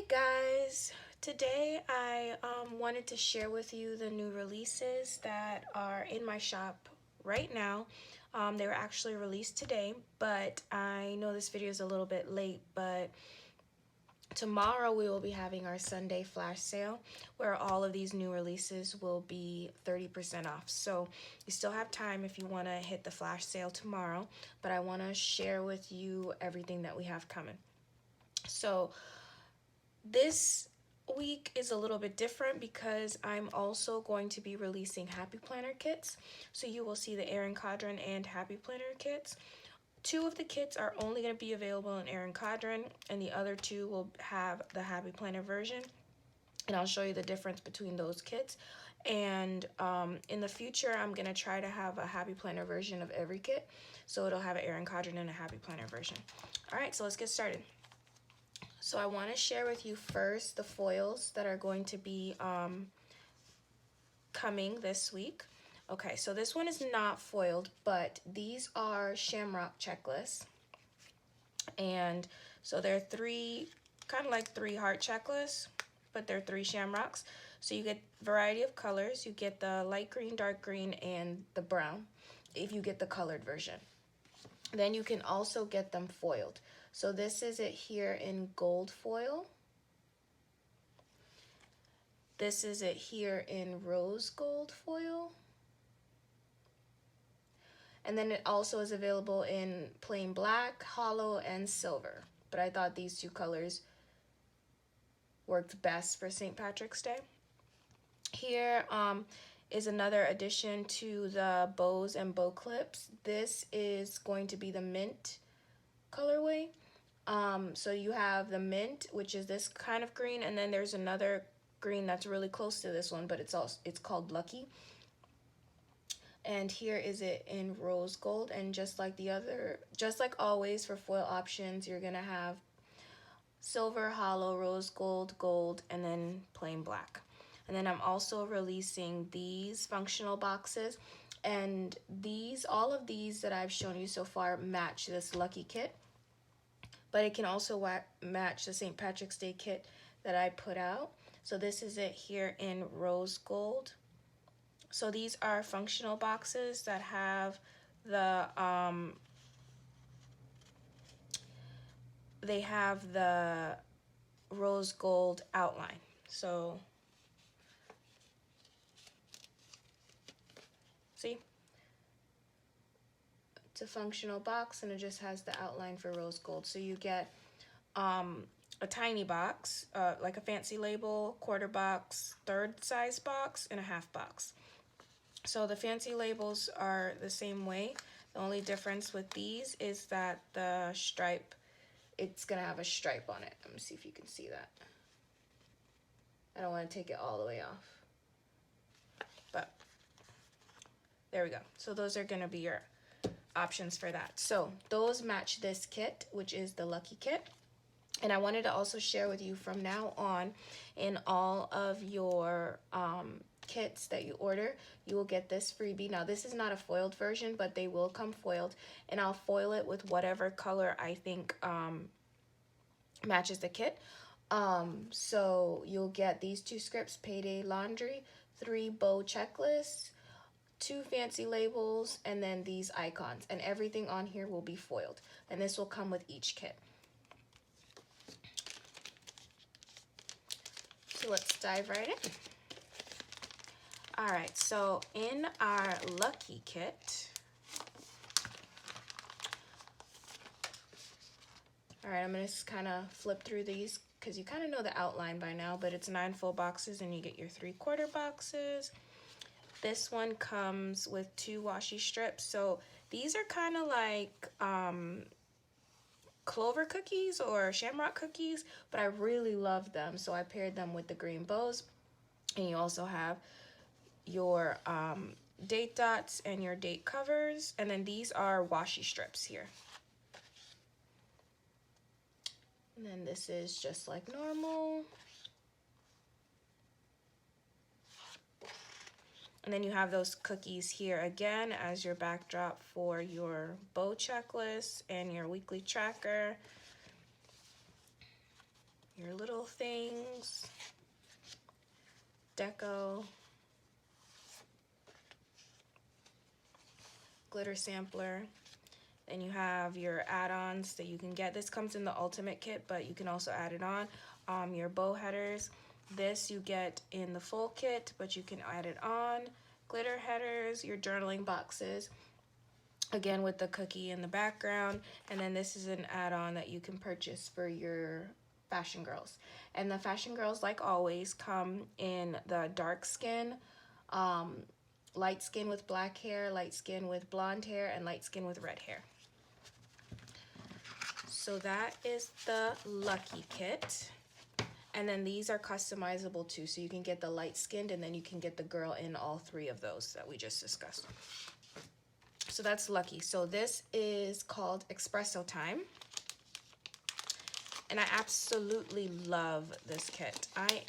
Guys, today I wanted to share with you the new releases that are in my shop right now. They were actually released today, but I know this video is a little bit late, but tomorrow we will be having our Sunday flash sale where all of these new releases will be 30% off. So you still have time if you want to hit the flash sale tomorrow, but I want to share with you everything that we have coming. So this week is a little bit different because I'm also going to be releasing Happy Planner kits. So you will see the Erin Condren and Happy Planner kits. Two of the kits are only going to be available in Erin Condren, and the other two will have the Happy Planner version. And I'll show you the difference between those kits. And in the future, I'm going to try to have a Happy Planner version of every kit. So it'll have an Erin Condren and a Happy Planner version. All right, so let's get started. So I want to share with you first the foils that are going to be coming this week. Okay, so this one is not foiled, but these are Shamrock Checklists. And so they're kind of like three heart checklists, but they're 3 shamrocks. So you get variety of colors. You get the light green, dark green, and the brown if you get the colored version. Then you can also get them foiled. So this is it here in gold foil. This is it here in rose gold foil. And then it also is available in plain black, hollow, and silver. But I thought these two colors worked best for St. Patrick's Day. Here is another addition to the bows and Bowclips. This is going to be the mint colorway. So you have the mint, which is this kind of green, and then there's another green that's really close to this one, but it's called Lucky. And here is it in rose gold, and just like always for foil options, you're gonna have silver, hollow, rose gold, gold, and then plain black. And then I'm also releasing these functional boxes, and all of these that I've shown you so far match this Lucky kit. But it can also match the St. Patrick's Day kit that I put out. So this is it here in rose gold. So these are functional boxes that have the they have the rose gold outline. So see? It's a functional box and it just has the outline for rose gold. So you get a tiny box, like a fancy label, quarter box, third size box, and a half box. So the fancy labels are the same way. The only difference with these is that the stripe, it's gonna have a stripe on it. Let me see if you can see that. I don't want to take it all the way off, but there we go. So those are gonna be your options for that. So those match this kit, which is the Lucky kit. And I wanted to also share with you from now on, in all of your kits that you order, you will get this freebie. Now this is not a foiled version, but they will come foiled, and I'll foil it with whatever color I think matches the kit. So you'll get these 2 scripts, Payday Laundry, 3 bow checklists, 2 fancy labels, and then these icons, and everything on here will be foiled, and this will come with each kit. So let's dive right in. All right, so in our Lucky kit, all right, I'm gonna just kind of flip through these because you kind of know the outline by now, but it's 9 full boxes and you get your 3/4 boxes. This one comes with 2 washi strips. So these are kind of like clover cookies or shamrock cookies, but I really love them. So I paired them with the green bows. And you also have your date dots and your date covers. And then these are washi strips here. And then this is just like normal. And then you have those cookies here again as your backdrop for your bow checklist and your weekly tracker. Your little little things, deco, glitter sampler. Then you have your add-ons that you can get. This comes in the ultimate kit, but you can also add it on. Your bow headers. This you get in the full kit, but you can add it on. Glitter headers, your journaling boxes, again with the cookie in the background. And then this is an add-on that you can purchase for your fashion girls. And the fashion girls, like always, come in the dark skin, light skin with black hair, light skin with blonde hair, and light skin with red hair. So that is the Lucky Kit. And then these are customizable too, so you can get the light skinned and then you can get the girl in all three of those that we just discussed. So that's Lucky. So this is called Expresso Time. And I absolutely love this kit. I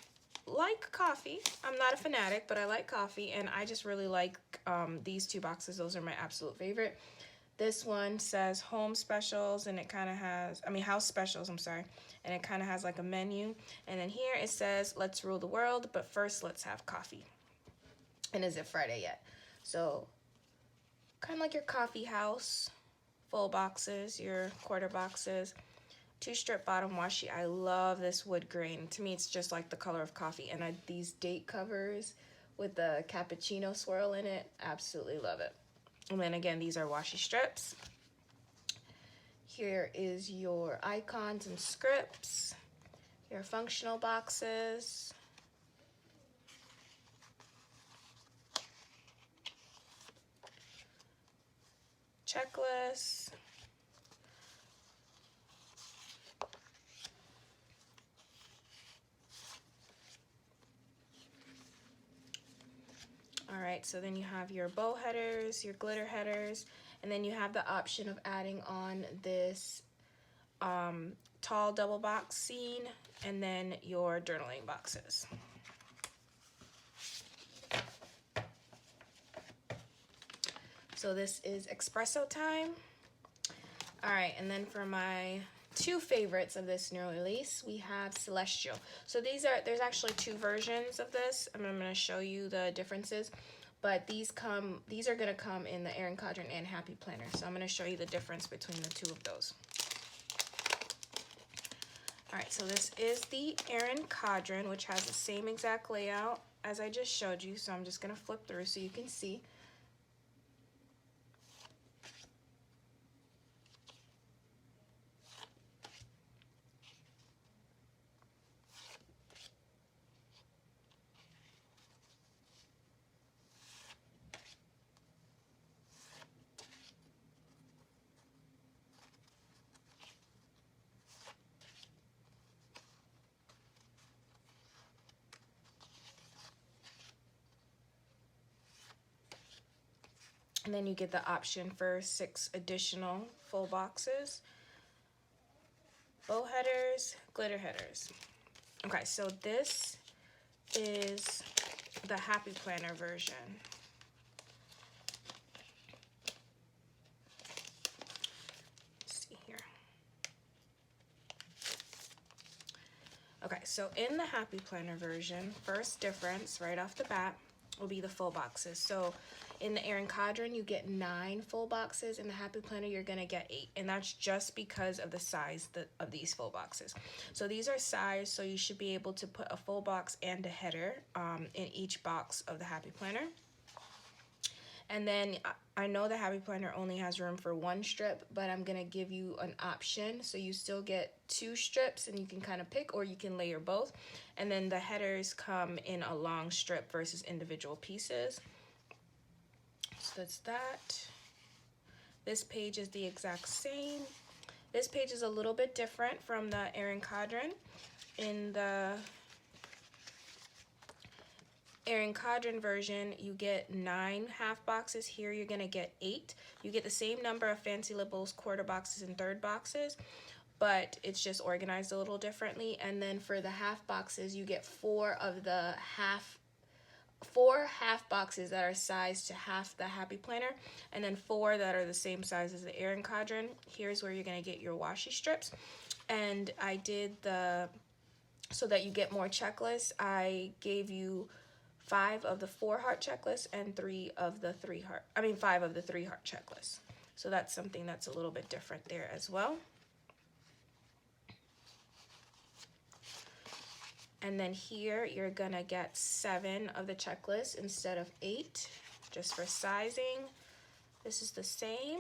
like coffee. I'm not a fanatic, but I like coffee, and I just really like these two boxes. Those are my absolute favorite. This one says home specials, and it kind of has, house specials, I'm sorry. And it kind of has like a menu. And then here it says, let's rule the world, but first let's have coffee. And is it Friday yet? So kind of like your coffee house, full boxes, your quarter boxes, 2-strip bottom washi. I love this wood grain. To me, it's just like the color of coffee. And these date covers with the cappuccino swirl in it, absolutely love it. And then again, these are washi strips. Here is your icons and scripts, your functional boxes, checklists, all right, so then you have your bow headers, your glitter headers, and then you have the option of adding on this tall double box scene, and then your journaling boxes. So this is Expresso Time. All right, and then for my two favorites of this new release, we have Celestial. So there's actually two versions of this. I'm gonna show you the differences, but these are gonna come in the Erin Condren and Happy Planner. So I'm gonna show you the difference between the two of those. All right, so this is the Erin Condren, which has the same exact layout as I just showed you. So I'm just gonna flip through so you can see. And then you get the option for 6 additional full boxes, bow headers, glitter headers. Okay, so this is the Happy Planner version. Let's see here. Okay, so in the Happy Planner version, first difference right off the bat will be the full boxes. So in the Erin Condren, you get 9 full boxes. In the Happy Planner, you're gonna get 8. And that's just because of the size of these full boxes. So these are sized, so you should be able to put a full box and a header in each box of the Happy Planner. And then I know the Happy Planner only has room for 1 strip, but I'm gonna give you an option. So you still get 2 strips and you can kind of pick, or you can layer both. And then the headers come in a long strip versus individual pieces. So that's that. This page is the exact same. This page is a little bit different from the Erin Condren. In the Erin Condren version, you get 9 half boxes. Here you're gonna get 8. You get the same number of Fancy Libels quarter boxes and third boxes, but it's just organized a little differently. And then for the half boxes, you get 4 half boxes that are sized to half the Happy Planner, and then 4 that are the same size as the Erin Condren. Here's where you're gonna get your washi strips. And I did the so that you get more checklists, I gave you 5 of the 4 heart checklists and 5 of the 3 heart checklists. So that's something that's a little bit different there as well. And then here you're gonna get 7 of the checklists instead of 8, just for sizing. This is the same.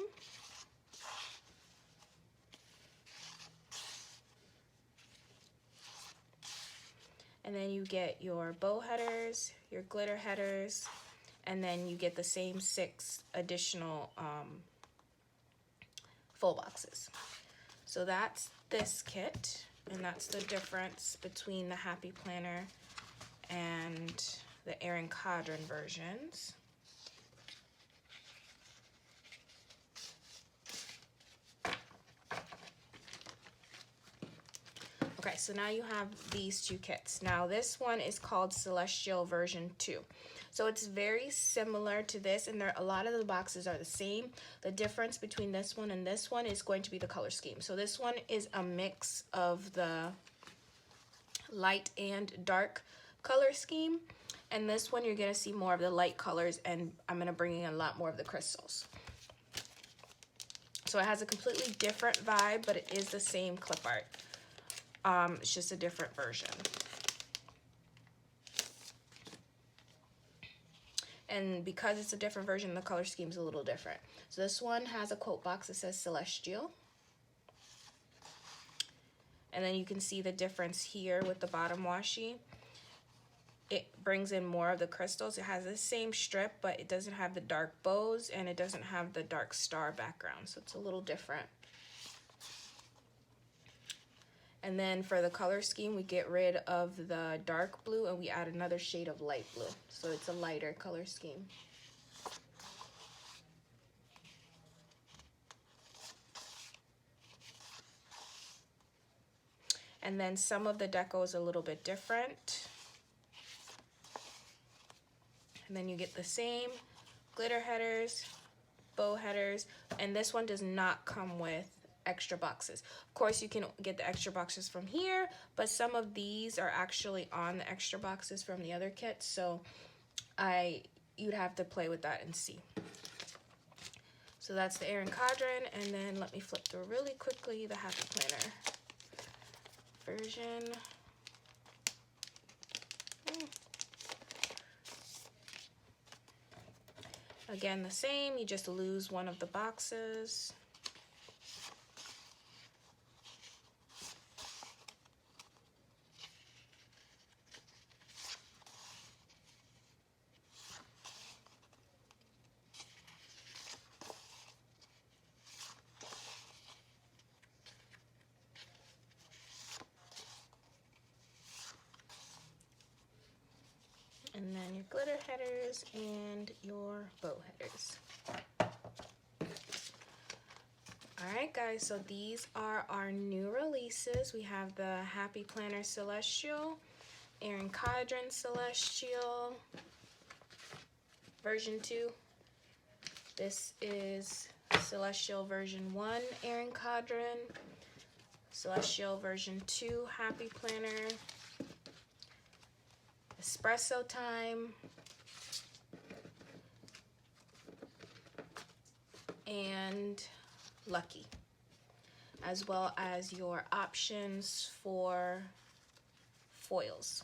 And then you get your bow headers, your glitter headers, and then you get the same 6 additional full boxes. So that's this kit, and that's the difference between the Happy Planner and the Erin Condren versions. Okay, so now you have these 2 kits. Now this one is called Celestial version 2. So it's very similar to this, and a lot of the boxes are the same. The difference between this one and this one is going to be the color scheme. So this one is a mix of the light and dark color scheme, and this one you're gonna see more of the light colors, and I'm gonna bring in a lot more of the crystals. So it has a completely different vibe, but it is the same clip art. It's just a different version. And because it's a different version, the color scheme is a little different. So this one has a quote box that says Celestial. And then you can see the difference here with the bottom washi. It brings in more of the crystals. It has the same strip, but it doesn't have the dark bows, and it doesn't have the dark star background. So it's a little different. And then for the color scheme, we get rid of the dark blue and we add another shade of light blue. So it's a lighter color scheme. And then some of the deco is a little bit different. And then you get the same glitter headers, bow headers, and this one does not come with extra boxes. Of course, you can get the extra boxes from here, but some of these are actually on the extra boxes from the other kits, so you'd have to play with that and see. So that's the Erin Condren, and then let me flip through really quickly the Happy Planner version. Again, the same, you just lose one of the boxes. And then your glitter headers and your bow headers. Alright guys, so these are our new releases. We have the Happy Planner Celestial, Erin Condren Celestial, version 2. This is Celestial version 1, Erin Condren, Celestial version 2, Happy Planner, Expresso Time, and Lucky, as well as your options for foils.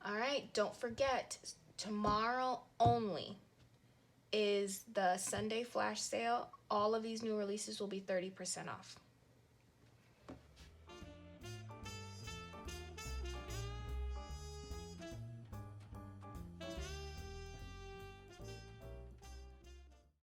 All right, don't forget, tomorrow only is the Sunday flash sale. All of these new releases will be 30% off.